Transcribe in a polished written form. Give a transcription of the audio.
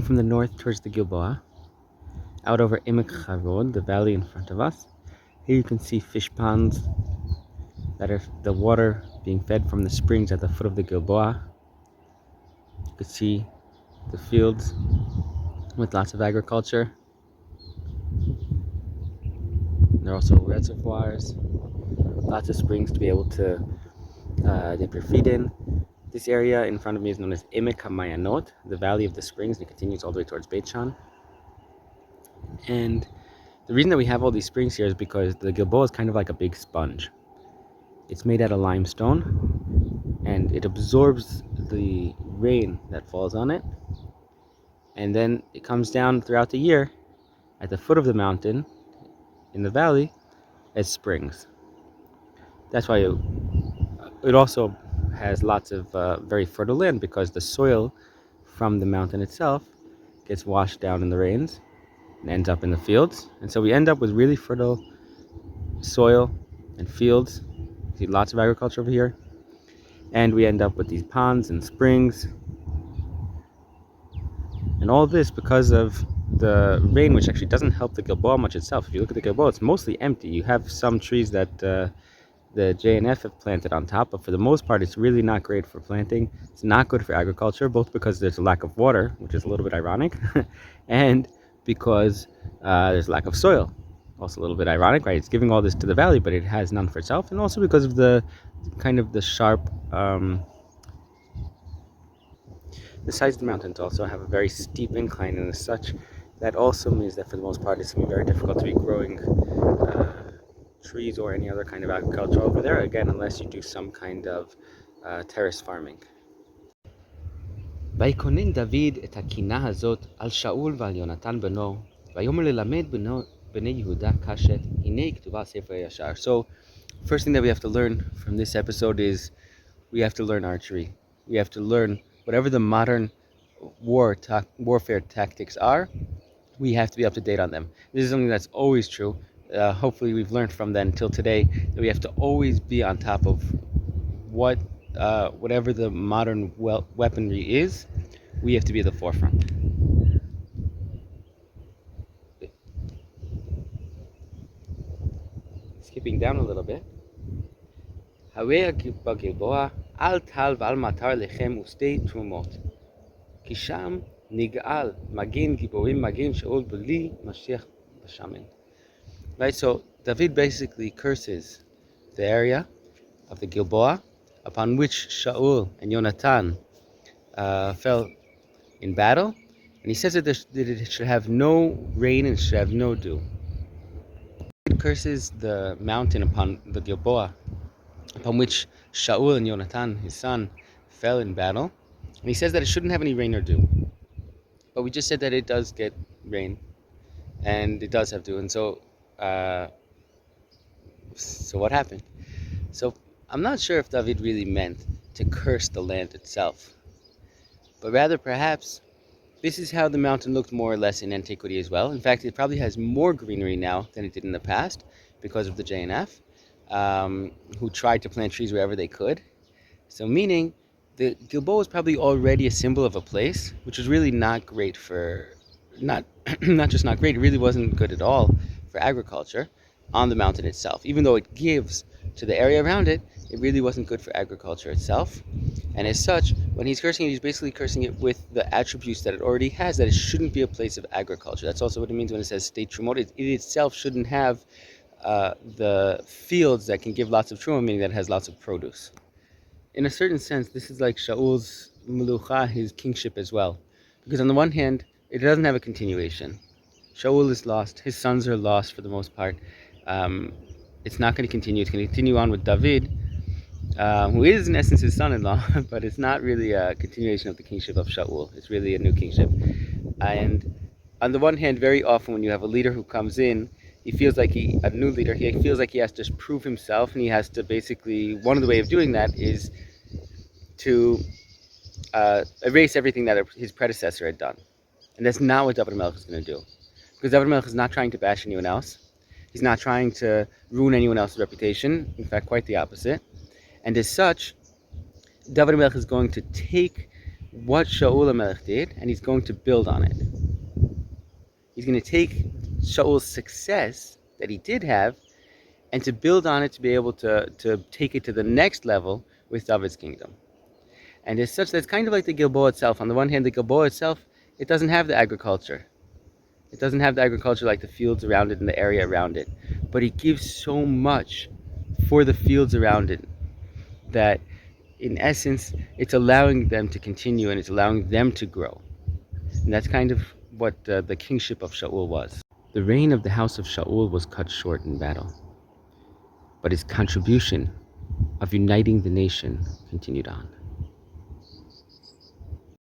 from the north towards the Gilboa, out over Emek Harod, the valley in front of us. Here you can see fish ponds that are the water being fed from the springs at the foot of the Gilboa. You can see the fields with lots of agriculture. There are also reservoirs, lots of springs to be able to dip your feet in. This area in front of me is known as Emek HaMayanot, the Valley of the Springs, and it continues all the way towards Beit Shan. And the reason that we have all these springs here is because the Gilboa is kind of like a big sponge. It's made out of limestone, and it absorbs the rain that falls on it, and then it comes down throughout the year at the foot of the mountain in the valley as springs. That's why it also has lots of very fertile land, because the soil from the mountain itself gets washed down in the rains and ends up in the fields. And so we end up with really fertile soil and fields. You see lots of agriculture over here. And we end up with these ponds and springs. And all this because of the rain, which actually doesn't help the Gilboa much itself. If you look at the Gilboa, it's mostly empty. You have some trees that the JNF have planted on top, but for the most part, it's really not great for planting. It's not good for agriculture, both because there's a lack of water, which is a little bit ironic, and because there's lack of soil. Also a little bit ironic, right? It's giving all this to the valley, but it has none for itself, and also because of the kind of the sharp, the sides of the mountains also have a very steep incline, and as such, that also means that for the most part, it's going to be very difficult to be growing trees or any other kind of agriculture over there, again, unless you do some kind of terrace farming. ויקונן דוד את הקינה הזאת על שאול ועל יונתן בנו, ויאמר ללמד בני יהודה קשת, הנה כתובה ספר הישר. So, first thing that we have to learn from this episode is we have to learn archery. We have to learn whatever the modern warfare tactics are, we have to be up to date on them. This is something that's always true. Hopefully we've learned from then till today that we have to always be on top of whatever the modern weaponry is. We have to be at the forefront. Skipping down a little bit. הרי בגלבוע אל טל ועל מטר לחם ושתי תרומות, כי שם נגאל מגן גיבורים מגן שאול בלי משיח בשמן. Right, so David basically curses the area of the Gilboa upon which Shaul and Yonatan fell in battle, and he says that it should have no rain and should have no dew. David curses the mountain upon the Gilboa upon which Shaul and Yonatan, his son, fell in battle, and he says that it shouldn't have any rain or dew. But we just said that it does get rain, and it does have dew, and so what happened? So I'm not sure if David really meant to curse the land itself, but rather perhaps this is how the mountain looked more or less in antiquity as well. In fact, it probably has more greenery now than it did in the past because of the JNF, who tried to plant trees wherever they could. So meaning the Gilboa was probably already a symbol of a place which was really not great for, not just not great, it really wasn't good at all for agriculture on the mountain itself. Even though it gives to the area around it, it really wasn't good for agriculture itself. And as such, when he's cursing it, he's basically cursing it with the attributes that it already has, that it shouldn't be a place of agriculture. That's also what it means when it says state trumot. It itself shouldn't have the fields that can give lots of truma, meaning that it has lots of produce. In a certain sense, this is like Shaul's melucha, his kingship as well. Because on the one hand, it doesn't have a continuation. Shaul is lost, his sons are lost for the most part. It's not going to continue. It's going to continue on with David, who is in essence his son-in-law, but it's not really a continuation of the kingship of Shaul. It's really a new kingship. And on the one hand, very often when you have a leader who comes in, he feels like he feels like he has to prove himself, and he has to basically, one of the way of doing that is to erase everything that his predecessor had done. And that's not what David HaMelech is going to do. Because David HaMelech is not trying to bash anyone else. He's not trying to ruin anyone else's reputation. In fact, quite the opposite. And as such, David HaMelech is going to take what Shaul HaMelech did, and he's going to build on it. He's going to take Shaul's success that he did have and to build on it to be able to take it to the next level with David's kingdom. And as such, that's kind of like the Gilboa itself. On the one hand, the Gilboa itself, it doesn't have the agriculture. It doesn't have the agriculture like the fields around it and the area around it. But he gives so much for the fields around it that, in essence, it's allowing them to continue and it's allowing them to grow. And that's kind of what the kingship of Shaul was. The reign of the house of Shaul was cut short in battle, but his contribution of uniting the nation continued on.